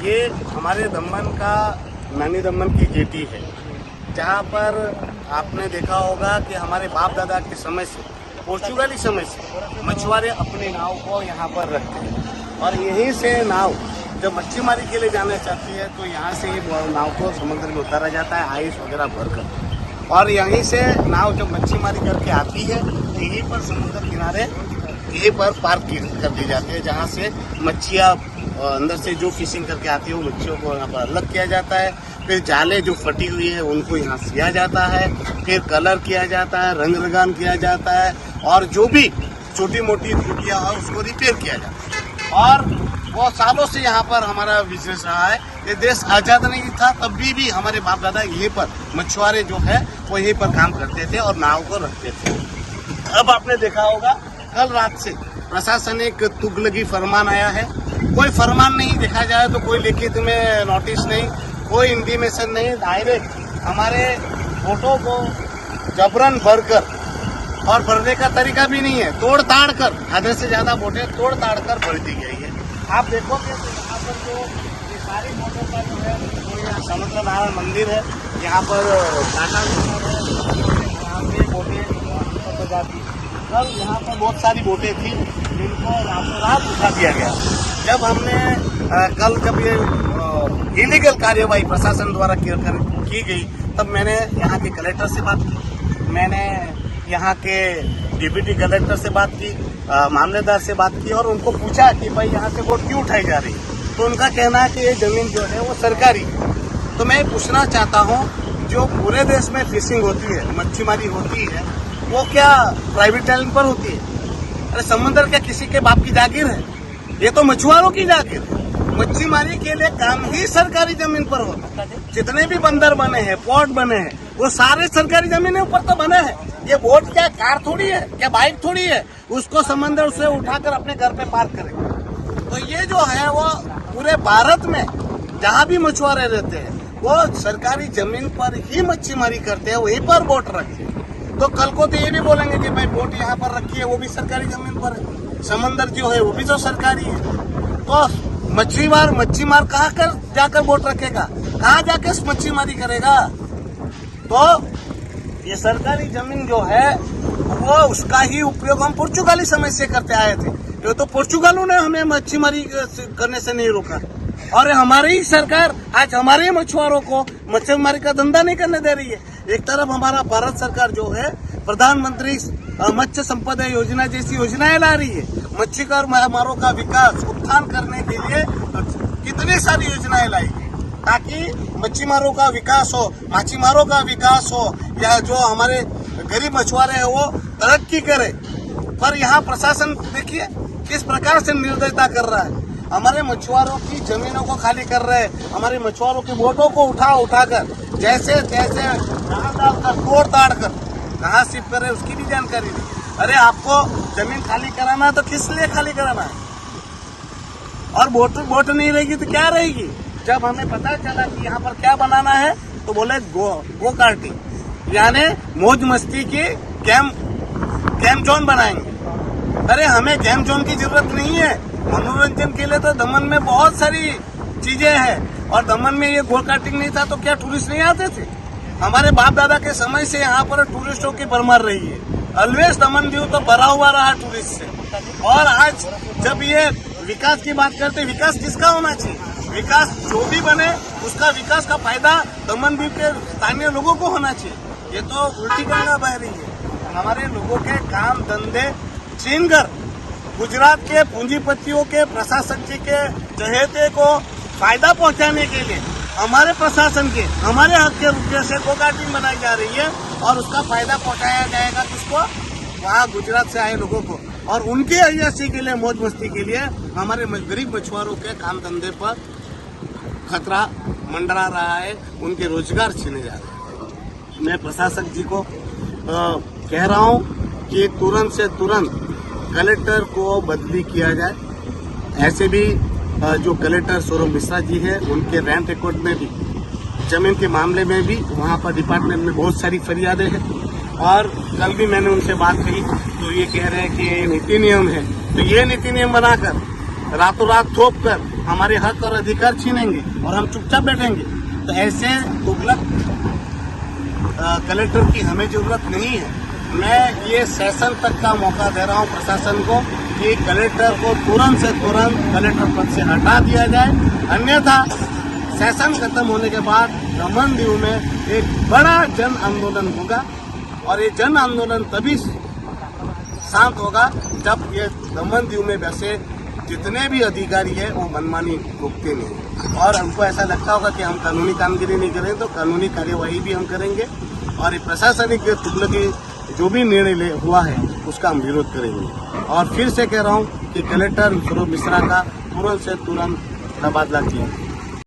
ये हमारे दमन का नानी दमन की जेटी है, जहाँ पर आपने देखा होगा कि हमारे बाप दादा के समय से, पोर्चुगाली समय से मछुआरे अपनी नाव को यहाँ पर रखते हैं और यहीं से नाव जब मच्छी मारी के लिए जाना चाहती है तो यहाँ से ही नाव को समुद्र में उतारा जाता है आइस वगैरह भरकर, और यहीं से नाव जब मच्छी मारी करके आती है यहीं पर समुद्र किनारे यहीं पर पार्क कर दी जाती है, जहाँ से मच्छियाँ अंदर से जो फिशिंग करके आती है वो मच्छियों को यहाँ पर अलग किया जाता है। फिर जाले जो फटी हुई है उनको यहाँ सिया जाता है, फिर कलर किया जाता है, रंग रंगान किया जाता है और जो भी छोटी मोटी त्रुटियाँ है उसको रिपेयर किया जाता है। और वो सालों से यहाँ पर हमारा बिजनेस रहा है। ये देश आज़ाद नहीं था तब भी हमारे बाप दादा यहीं पर मछुआरे जो है वो यहीं पर काम करते थे और नाव को रखते थे। अब आपने देखा होगा कल रात से प्रशासन एक तुगलकी फरमान आया है। कोई फरमान नहीं देखा जाए तो कोई लिखित में नोटिस नहीं, कोई इंटीमेशन नहीं, डायरेक्ट हमारे वोटों को जबरन भरकर, और भरने का तरीका भी नहीं है, तोड़ ताड़ कर, आधे से ज्यादा वोटें तोड़ ताड़ कर भर दी गई है। आप देखोगे तो यहाँ पर जो ये सारी वोटों का जो है वो यहाँ समुद्र नारायण मंदिर है, यहाँ पर टाटा है, यहाँ पे वोटें जाती। कल यहाँ पर बहुत सारी वोटें थी जिनको रातों रात उठा दिया गया। जब हमने कल जब ये इलीगल कार्यवाही प्रशासन द्वारा की गई तब मैंने यहाँ के कलेक्टर से बात की, मैंने यहाँ के डिप्टी कलेक्टर से बात की, मामलेदार से बात की और उनको पूछा कि भाई यहाँ से वोट क्यों उठाई जा रही है। तो उनका कहना है कि ये जमीन जो है वो सरकारी। तो मैं पूछना चाहता हूँ, जो पूरे देश में फिशिंग होती है, मच्छीमारी होती है, वो क्या प्राइवेट लैंड पर होती है? अरे समुद्र क्या किसी के बाप की जागीर है? ये तो मछुआरों की जागीर है। मच्छीमारी के लिए काम ही सरकारी जमीन पर होता है। जितने भी बंदर बने हैं, पोर्ट बने हैं, वो सारे सरकारी जमीन ऊपर तो बने हैं। ये बोट क्या कार थोड़ी है, क्या बाइक थोड़ी है, उसको समंदर से उठाकर अपने घर पे पार्क करेंगे। तो ये जो है वो पूरे भारत में जहाँ भी मछुआरे रहते हैं वो सरकारी जमीन पर ही मच्छीमारी करते हैं, वहीं पर बोट रखते हैं। तो कल को तो ये भी बोलेंगे कि भाई बोट यहाँ पर रखी है, वो भी सरकारी जमीन पर है, समंदर जो है वो भी तो सरकारी है। तो मच्छीमार कहाँ कर जाकर बोट रखेगा, कहाँ जाकर मच्छीमारी करेगा? तो ये सरकारी जमीन जो है वो उसका ही उपयोग हम पुर्तगाली समय से करते आए थे। ये तो पुर्तगालों ने हमें मच्छीमारी करने से नहीं रोका, और हमारी ही सरकार आज हमारे ही मछुआरों को मच्छीमारी का धंधा नहीं करने दे रही है। एक तरफ हमारा भारत सरकार जो है प्रधानमंत्री मत्स्य संपदा योजना जैसी योजनाएं ला रही है, मछुआरों का विकास उत्थान करने के लिए कितनी सारी योजनाएं लाई है ताकि मच्छीमारों का विकास हो, माछीमारों का विकास हो, या जो हमारे गरीब मछुआरे हैं वो तरक्की करे। पर यहाँ प्रशासन देखिए किस प्रकार से निर्दयता कर रहा है, हमारे मछुआरों की जमीनों को खाली कर रहे हैं, हमारे मछुआरों की वोटों को उठाकर जैसे तैसे डालकर तोड़ ताड़ कर कहाँ शिफ्ट कर रहे उसकी भी जानकारी नहीं। अरे आपको जमीन खाली कराना तो किस लिए खाली कराना है? और वोट नहीं रहेगी तो क्या रहेगी? जब हमें पता चला कि यहाँ पर क्या बनाना है तो बोले गो कार्टिंग, यानी मौज मस्ती की गेम जोन बनाएंगे। अरे हमें गेम जोन की जरूरत नहीं है, मनोरंजन के लिए तो दमन में बहुत सारी चीजें हैं, और दमन में ये गो कार्टिंग नहीं था तो क्या टूरिस्ट नहीं आते थे? हमारे बाप दादा के समय से यहाँ पर टूरिस्टों की भरमार रही है, ऑलवेज दमन व्यू तो भरा हुआ रहा टूरिस्ट से। और आज जब ये विकास की बात करते, विकास किसका होना चाहिए? विकास जो भी बने उसका विकास का फायदा दमन व्यू के स्थानीय लोगों को होना चाहिए। ये तो उल्टी गंगा बह रही है। हमारे लोगों के काम धंधे छीनकर गुजरात के पूंजीपतियों के, प्रशासन जी के चहेते को फायदा पहुंचाने के लिए हमारे प्रशासन के, हमारे हक के रुपये से गो कार्टिंग बनाई जा रही है, और उसका फायदा पहुंचाया जाएगा किसको? वहाँ गुजरात से आए लोगों को, और उनके अय्यासी के लिए, मौज मस्ती के लिए हमारे गरीब मछुआरों के काम धंधे पर खतरा मंडरा रहा है, उनके रोजगार छीने जा रहे हैं। मैं प्रशासक जी को कह रहा हूँ कि तुरंत से तुरंत कलेक्टर को बदली किया जाए। ऐसे भी जो कलेक्टर सौरभ मिश्रा जी है उनके रैंक रिकॉर्ड में भी, जमीन के मामले में भी वहाँ पर डिपार्टमेंट में बहुत सारी फरियादें हैं, और कल भी मैंने उनसे बात कही तो ये कह रहे हैं कि ये नीति नियम है। तो ये नीति नियम बनाकर रातों रात थोप कर हमारे हक और अधिकार छीनेंगे और हम चुपचाप बैठेंगे। तो ऐसे तुगलक कलेक्टर की हमें जरूरत नहीं है। मैं ये सेशन तक का मौका दे रहा हूँ प्रशासन को कि कलेक्टर को तुरंत से तुरंत कलेक्टर पद से हटा दिया जाए, अन्यथा सेशन खत्म होने के बाद दमन दीव में एक बड़ा जन आंदोलन होगा और ये जन आंदोलन तभी शांत होगा जब ये दमन दीव में वैसे जितने भी अधिकारी है वो मनमानी रोकते नहीं और हमको ऐसा लगता होगा कि हम कानूनी कामगिरी नहीं करें तो कानूनी कार्यवाही भी हम करेंगे और ये प्रशासनिक तुगलकी जो भी निर्णय हुआ है उसका हम विरोध करेंगे। और फिर से कह रहा हूँ कि कलेक्टर स्वरूप मिश्रा का तुरंत से तुरंत तबादला किया।